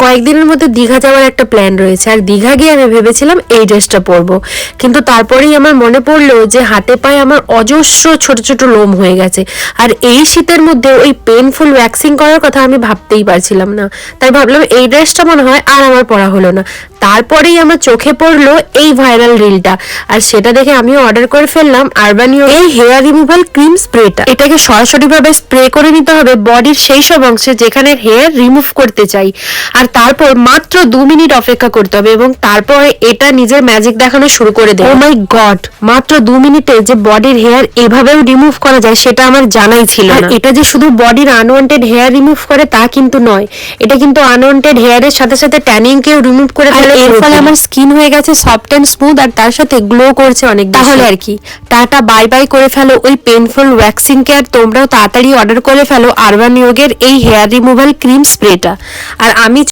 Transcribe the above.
কয়েকদিনের মধ্যে দীঘা যাওয়ার একটা প্ল্যান রয়েছে, আর দীঘা গিয়ে আমি ভেবেছিলাম এই ড্রেসটা পরবো, কিন্তু তারপরেই আমার মনে পড়লো যে হাতে পায়ে আমার অজস্র ছোট ছোট লোম হয়ে গেছে, আর এই শীতের মধ্যে ওই পেনফুল ওয়্যাক্সিং করার কথা আমি ভাবতেই পারছিলাম না। তাই ভাবলাম এই ড্রেসটা মনে হয় আর আমার পরা হলো না। তারপরেই আমার চোখে পড়লো এই ভাইরাল রিলটা, আর সেটা দেখে আমিও অর্ডার করে ফেললাম আরবানিও এই হেয়ার রিমুভাল ক্রিম স্প্রেটা। এটাকে সরাসরি ভাবে স্প্রে করে নিতে হবে বডির সেই সব অংশে যেখানে হেয়ার রিমুভ করতে চাই, আর তারপর মাত্র 2 মিনিট অপেক্ষা করতে হবে এবং তারপরে এটা নিজের ম্যাজিক দেখানো শুরু করে দেয়। ও মাই গড, মাত্র 2 মিনিটে যে বডির হেয়ার এভাবেও রিমুভ করা যায় সেটা আমার জানাই ছিল না। এটা যে শুধু বডির আনওয়ান্টেড হেয়ার রিমুভ করে তা কিন্তু নয়, এটা কিন্তু আনওয়ান্টেড হেয়ারের সাথে সাথে ট্যানিং কেও রিমুভ করে ফেলে। এর ফলে আমার স্কিন হয়ে গেছে সফট এন্ড স্মুথ, আর তার সাথে গ্লো করছে অনেক। তাহলে আর কি, টাটা বাই বাই করে ফেলো ওই পেনফুল ওয়্যাক্সিং কে, আর তোমরাও তাড়াতাড়ি অর্ডার করে ফেলো আরবানিওগের এই হেয়ার রিমুভাল ক্রিম স্প্রেটা। আর আমি